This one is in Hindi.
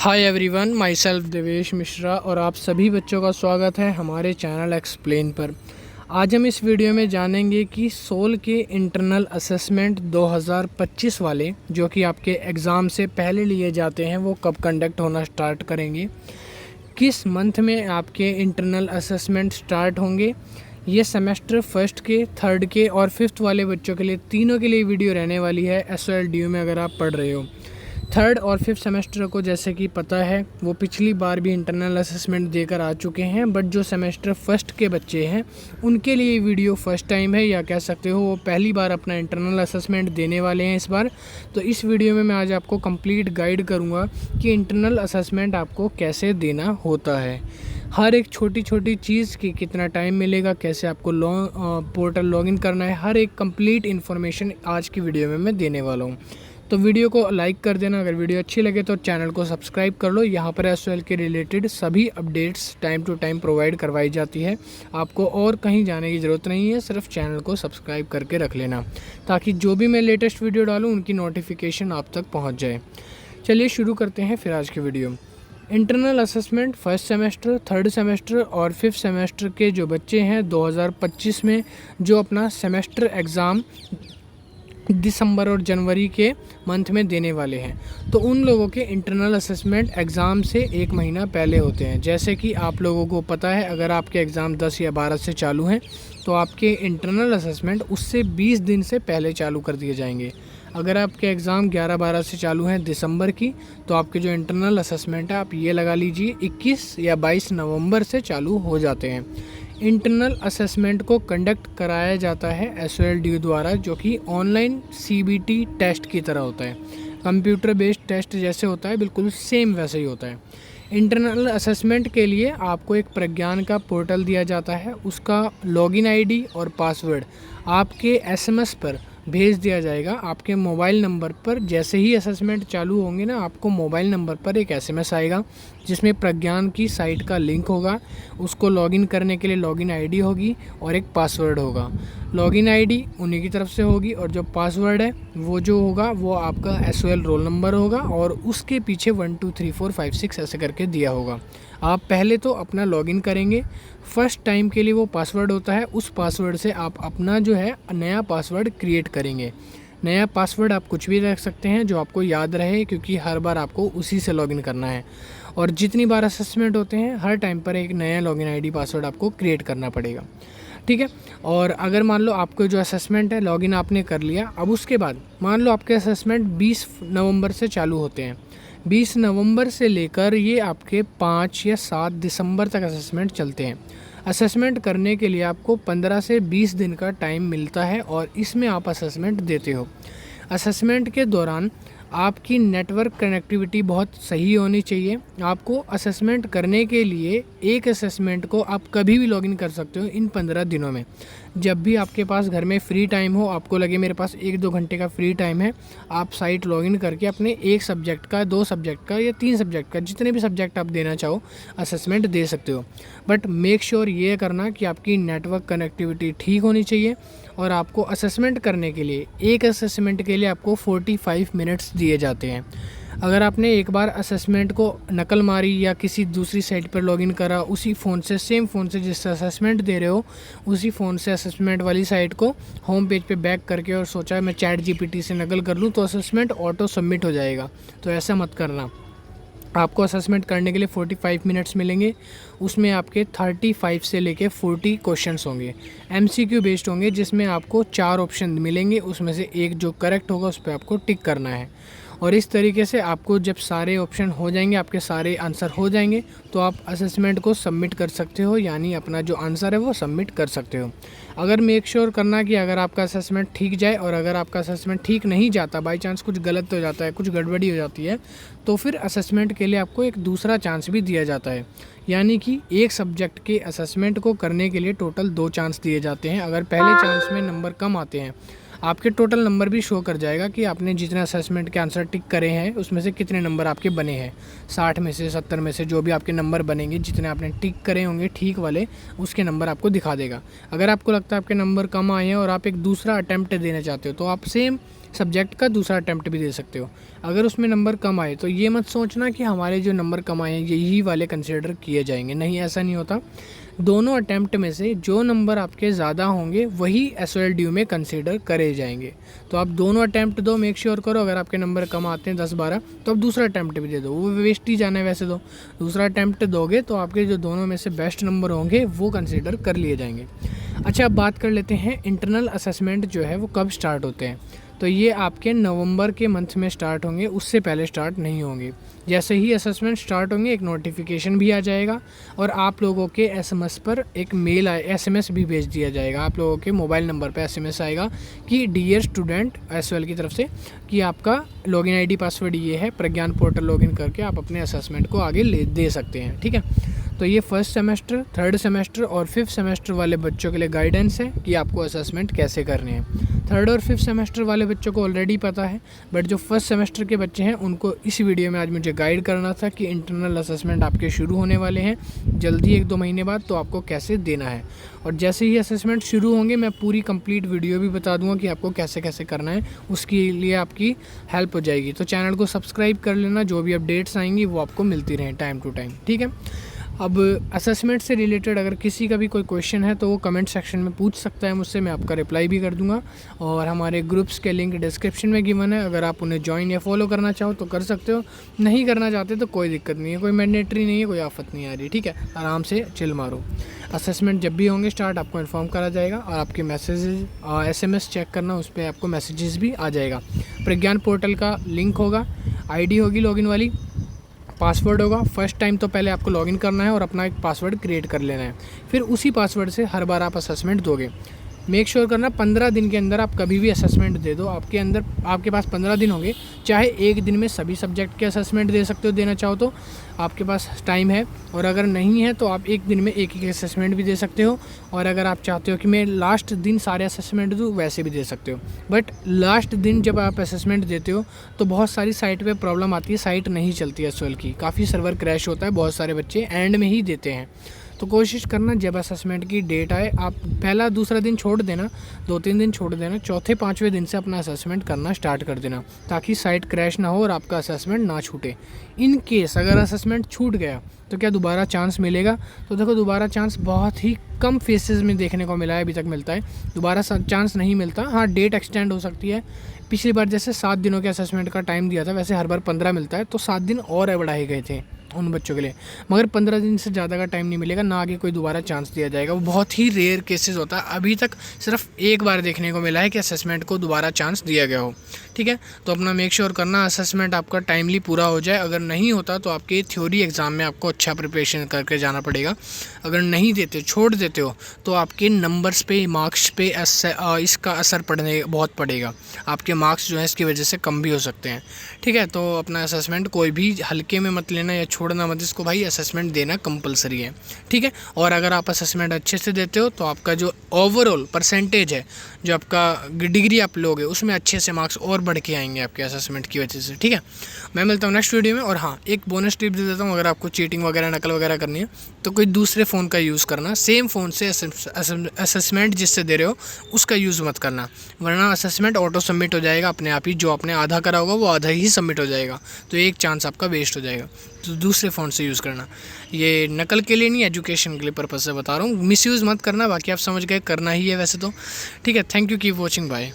Hi everyone, my self Devesh Mishra और आप सभी बच्चों का स्वागत है हमारे चैनल एक्सप्लेन पर। आज हम इस वीडियो में जानेंगे कि सोल के इंटरनल असेसमेंट 2025 वाले जो कि आपके एग्ज़ाम से पहले लिए जाते हैं वो कब कंडक्ट होना स्टार्ट करेंगे, किस मंथ में आपके इंटरनल असेसमेंट स्टार्ट होंगे। ये सेमेस्टर फर्स्ट के, थर्ड के और फिफ्थ वाले बच्चों के लिए तीनों के लिए वीडियो रहने वाली है SOLDU में अगर आप पढ़ रहे हो। थर्ड और फिफ्थ सेमेस्टर को जैसे कि पता है वो पिछली बार भी इंटरनल असेसमेंट देकर आ चुके हैं, बट जो सेमेस्टर फर्स्ट के बच्चे हैं उनके लिए वीडियो फर्स्ट टाइम है, या कह सकते हो वो पहली बार अपना इंटरनल असेसमेंट देने वाले हैं इस बार। तो इस वीडियो में मैं आज आपको कंप्लीट गाइड करूँगा कि इंटरनल असेसमेंट आपको कैसे देना होता है, हर एक छोटी छोटी चीज़ की कितना टाइम मिलेगा, कैसे आपको पोर्टल लॉगिन करना है, हर एक कंप्लीट इन्फॉर्मेशन आज की वीडियो में मैं देने वाला हूँ। तो वीडियो को लाइक कर देना, अगर वीडियो अच्छी लगे तो चैनल को सब्सक्राइब कर लो। यहाँ पर SOL के रिलेटेड सभी updates time to time provide करवाई जाती है, आपको और कहीं जाने की ज़रूरत नहीं है, सिर्फ चैनल को सब्सक्राइब करके रख लेना ताकि जो भी मैं लेटेस्ट वीडियो डालूँ उनकी नोटिफिकेशन आप तक पहुँच जाए। चलिए शुरू करते हैं फिर आज की video. Internal assessment first semester, third semester और फिफ्थ सेमेस्टर के जो बच्चे हैं 2025 में जो अपना सेमेस्टर एग्ज़ाम दिसंबर और जनवरी के मंथ में देने वाले हैं, तो उन लोगों के इंटरनल असेसमेंट एग्ज़ाम से एक महीना पहले होते हैं। जैसे कि आप लोगों को पता है, अगर आपके एग्ज़ाम 10 या 12 से चालू हैं तो आपके इंटरनल असेसमेंट उससे 20 दिन से पहले चालू कर दिए जाएंगे। अगर आपके एग्ज़ाम 11-12 से चालू हैं दिसंबर की, तो आपके जो इंटरनल असेसमेंट है आप ये लगा लीजिए 21 या 22 नवंबर से चालू हो जाते हैं। इंटरनल असेसमेंट को कंडक्ट कराया जाता है SOLDU द्वारा, जो कि ऑनलाइन CBT टेस्ट की तरह होता है, कंप्यूटर बेस्ड टेस्ट जैसे होता है बिल्कुल सेम वैसे ही होता है। इंटरनल असेसमेंट के लिए आपको एक प्रज्ञान का पोर्टल दिया जाता है, उसका लॉगिन ID और पासवर्ड आपके SMS पर भेज दिया जाएगा आपके मोबाइल नंबर पर। जैसे ही असेसमेंट चालू होंगे ना, आपको मोबाइल नंबर पर एक SMS आएगा जिसमें प्रज्ञान की साइट का लिंक होगा, उसको लॉगिन करने के लिए लॉगिन ID होगी और एक पासवर्ड होगा। लॉगिन ID उन्हीं की तरफ से होगी और जो पासवर्ड है वो जो होगा वो आपका SOL रोल नंबर होगा और उसके पीछे 1 2 3 4 5 6 ऐसे करके दिया होगा। आप पहले तो अपना लॉगिन करेंगे, फर्स्ट टाइम के लिए वो पासवर्ड होता है, उस पासवर्ड से आप अपना जो है नया पासवर्ड क्रिएट करेंगे। नया पासवर्ड आप कुछ भी रख सकते हैं जो आपको याद रहे, क्योंकि हर बार आपको उसी से लॉगिन करना है और जितनी बार असेसमेंट होते हैं हर टाइम पर एक नया लॉगिन ID पासवर्ड आपको क्रिएट करना पड़ेगा, ठीक है। और अगर मान लो आपको जो असेसमेंट है लॉगिन आपने कर लिया, अब उसके बाद मान लो आपके असेसमेंट 20 नवंबर से चालू होते हैं, 20 नवंबर से लेकर ये आपके 5 या 7 दिसंबर तक असेसमेंट चलते हैं। असेसमेंट करने के लिए आपको 15 से 20 दिन का टाइम मिलता है और इसमें आप असेसमेंट देते हो। असेसमेंट के दौरान आपकी नेटवर्क कनेक्टिविटी बहुत सही होनी चाहिए। आपको असेसमेंट करने के लिए एक असेसमेंट को आप कभी भी लॉगिन कर सकते हो इन 15 दिनों में। जब भी आपके पास घर में फ्री टाइम हो, आपको लगे मेरे पास 1-2 घंटे का फ्री टाइम है, आप साइट लॉगिन करके अपने एक सब्जेक्ट का, 2 सब्जेक्ट का या 3 सब्जेक्ट का, जितने भी सब्जेक्ट आप देना चाहो असेसमेंट दे सकते हो। बट मेक श्योर ये करना कि आपकी नेटवर्क कनेक्टिविटी ठीक होनी चाहिए और आपको असेसमेंट करने के लिए, एक असेसमेंट के लिए आपको 45 मिनट्स दिए जाते हैं। अगर आपने एक बार असेसमेंट को नकल मारी या किसी दूसरी साइट पर लॉगिन करा, उसी फ़ोन से, सेम फ़ोन से जिससे असेसमेंट दे रहे हो उसी फ़ोन से असेसमेंट वाली साइट को होम पेज पे बैक करके और सोचा मैं ChatGPT से नकल कर लूँ तो असेसमेंट ऑटो सबमिट हो जाएगा, तो ऐसा मत करना। आपको असेसमेंट करने के लिए 45 मिनट्स मिलेंगे, उसमें आपके 35 से लेके 40 क्वेश्चंस होंगे, MCQ बेस्ड होंगे, जिसमें आपको 4 ऑप्शन मिलेंगे, उसमें से एक जो करेक्ट होगा उस पर आपको टिक करना है। और इस तरीके से आपको जब सारे ऑप्शन हो जाएंगे, आपके सारे आंसर हो जाएंगे, तो आप असेसमेंट को सबमिट कर सकते हो, यानी अपना जो आंसर है वो सबमिट कर सकते हो। अगर मेक श्योर करना कि अगर आपका असेसमेंट ठीक जाए, और अगर आपका असेसमेंट ठीक नहीं जाता, बाई चांस कुछ गलत हो जाता है, कुछ गड़बड़ी हो जाती है, तो फिर असेसमेंट के लिए आपको एक दूसरा चांस भी दिया जाता है। यानी कि एक सब्जेक्ट के असेसमेंट को करने के लिए टोटल 2 चांस दिए जाते हैं। अगर पहले चांस में नंबर कम आते हैं, आपके टोटल नंबर भी शो कर जाएगा कि आपने जितने असेसमेंट के आंसर टिक करे हैं उसमें से कितने नंबर आपके बने हैं। 60 में से 70 में से जो भी आपके नंबर बनेंगे, जितने आपने टिक करे होंगे ठीक वाले, उसके नंबर आपको दिखा देगा। अगर आपको लगता है आपके नंबर कम आए हैं और आप एक दूसरा अटैम्प्ट देना चाहते हो तो आप सेम सब्जेक्ट का दूसरा अटैम्प्ट भी दे सकते हो। अगर उसमें नंबर कम आए तो ये मत सोचना कि हमारे जो नंबर कम आए हैं यही वाले कंसिडर किए जाएंगे, नहीं, ऐसा नहीं होता। दोनों अटैम्प्ट में से जो नंबर आपके ज़्यादा होंगे वही एसओएल ड्यू में कंसीडर करे जाएंगे। तो आप दोनों अटैम्प्ट दो, मेक श्योर करो। अगर आपके नंबर कम आते हैं 10-12 तो आप दूसरा अटैम्प्ट भी दे दो, वो वेस्ट ही जाना है वैसे तो। दूसरा अटैम्प्ट दोगे तो आपके जो दोनों में से बेस्ट नंबर होंगे वो कंसीडर कर लिए जाएंगे। अच्छा, अब बात कर लेते हैं इंटरनल असेसमेंट जो है वो कब स्टार्ट होते हैं। तो ये आपके नवंबर के मंथ में स्टार्ट होंगे, उससे पहले स्टार्ट नहीं होंगे। जैसे ही असेसमेंट स्टार्ट होंगे एक नोटिफिकेशन भी आ जाएगा और आप लोगों के एसएमएस पर एक मेल एसएमएस भी भेज दिया जाएगा। आप लोगों के मोबाइल नंबर पर एसएमएस आएगा कि डियर स्टूडेंट एसओएल की तरफ से कि आपका लॉगिन आईडी पासवर्ड ये है, प्रज्ञान पोर्टल लॉगिन करके आप अपने असेसमेंट को आगे दे सकते हैं। ठीक है, तो ये फर्स्ट सेमेस्टर, थर्ड सेमेस्टर और फिफ्थ सेमेस्टर वाले बच्चों के लिए गाइडेंस है कि आपको असेसमेंट कैसे करने हैं। थर्ड और फिफ्थ सेमेस्टर वाले बच्चों को ऑलरेडी पता है, बट जो फर्स्ट सेमेस्टर के बच्चे हैं उनको इस वीडियो में आज मुझे गाइड करना था कि इंटरनल असेसमेंट आपके शुरू होने वाले हैं जल्दी 1-2 महीने बाद, तो आपको कैसे देना है। और जैसे ही असेसमेंट शुरू होंगे मैं पूरी कंप्लीट वीडियो भी बता दूंगा कि आपको कैसे कैसे करना है, उसके लिए आपकी हेल्प हो जाएगी। तो चैनल को सब्सक्राइब कर लेना, जो भी अपडेट्स आएंगी वो आपको मिलती रहें टाइम टू टाइम। ठीक है, अब असेसमेंट से रिलेटेड अगर किसी का भी कोई क्वेश्चन है तो वो कमेंट सेक्शन में पूछ सकता है मुझसे, मैं आपका रिप्लाई भी कर दूंगा। और हमारे ग्रुप्स के लिंक डिस्क्रिप्शन में गिवन है, अगर आप उन्हें ज्वाइन या फॉलो करना चाहो तो कर सकते हो, नहीं करना चाहते तो कोई दिक्कत नहीं है, कोई मैंडेटरी नहीं है, कोई आफत नहीं आ रही। ठीक है, आराम से चिल मारो। असेसमेंट जब भी होंगे स्टार्ट आपको इन्फॉर्म करा जाएगा और आपके मैसेजेस एसएमएस चेक करना, उस पर आपको मैसेजेस भी आ जाएगा। प्रज्ञान पोर्टल का लिंक होगा, आईडी होगी लॉगिन वाली, पासवर्ड होगा। फर्स्ट टाइम तो पहले आपको लॉगिन करना है और अपना एक पासवर्ड क्रिएट कर लेना है, फिर उसी पासवर्ड से हर बार आप असेसमेंट दोगे। मेक श्योर करना 15 दिन के अंदर आप कभी भी असेसमेंट दे दो। आपके पास 15 दिन होंगे, चाहे एक दिन में सभी सब्जेक्ट के असेसमेंट दे सकते हो, देना चाहो तो आपके पास टाइम है। और अगर नहीं है तो आप एक दिन में एक असेसमेंट भी दे सकते हो। और अगर आप चाहते हो कि मैं लास्ट दिन सारे असेसमेंट दूँ, वैसे भी दे सकते हो। बट लास्ट दिन जब आप असेसमेंट देते हो तो बहुत सारी साइट पे प्रॉब्लम आती है, साइट नहीं चलती है एसओएल की, काफ़ी सर्वर क्रैश होता है, बहुत सारे बच्चे एंड में ही देते हैं। तो कोशिश करना जब असेसमेंट की डेट आए आप पहला दूसरा दिन छोड़ देना, 2-3 दिन छोड़ देना, चौथे 5वें दिन से अपना असेसमेंट करना स्टार्ट कर देना, ताकि साइट क्रैश ना हो और आपका असेसमेंट ना छूटे। इन केस अगर असेसमेंट छूट गया तो क्या दोबारा चांस मिलेगा? तो देखो, दोबारा चांस बहुत ही कम फेसेस में देखने को मिला है, अभी तक मिलता है, दोबारा चांस नहीं मिलता। हाँ, डेट एक्सटेंड हो सकती है। पिछली बार जैसे 7 दिनों के असेसमेंट का टाइम दिया था, वैसे हर बार 15 मिलता है, तो 7 दिन और बढ़ाए गए थे उन बच्चों के लिए, मगर 15 दिन से ज़्यादा का टाइम नहीं मिलेगा, ना आगे कोई दोबारा चांस दिया जाएगा। वो बहुत ही रेयर केसेस होता है, अभी तक सिर्फ एक बार देखने को मिला है कि असेसमेंट को दोबारा चांस दिया गया हो। ठीक है, तो अपना मेक श्योर करना असेसमेंट आपका टाइमली पूरा हो जाए। अगर नहीं होता तो आपके थ्योरी एग्ज़ाम में आपको अच्छा प्रिपरेशन करके जाना पड़ेगा। अगर नहीं देते, छोड़ देते हो, तो आपके नंबर्स पे, मार्क्स पे इसका असर बहुत पड़ेगा। आपके मार्क्स जो है इसकी वजह से कम भी हो सकते हैं। ठीक है, तो अपना असेसमेंट कोई भी हल्के में मत लेना या छोड़ना मत इसको, भाई असेसमेंट देना कंपलसरी है। ठीक है, और अगर आप असेसमेंट अच्छे से देते हो तो आपका जो ओवरऑल परसेंटेज है, जो आपका डिग्री आप लोगे, उसमें अच्छे से मार्क्स और बढ़ के आएंगे आपके असेसमेंट की वजह से। ठीक है, मैं मिलता हूँ नेक्स्ट वीडियो में। और हाँ, एक बोनस टिप दे देता हूँ, अगर आपको चीटिंग वगैरह, नकल वगैरह करनी है तो कोई दूसरे फ़ोन का यूज़ करना, सेम फ़ोन से असेसमेंट जिससे दे रहे हो उसका यूज़ मत करना, वरना असेसमेंट ऑटो सबमिट हो जाएगा अपने आप ही। जो आपने आधा करा होगा वो आधा ही सबमिट हो जाएगा, तो एक चांस आपका वेस्ट हो जाएगा। तो दूसरे फ़ोन से यूज़ करना, ये नकल के लिए नहीं, एजुकेशन के लिए पर्पज़ से बता रहा हूँ। मिसयूज़ मत करना, बाकी आप समझ गए, करना ही है वैसे तो। ठीक है, thank you, keep watching, bye.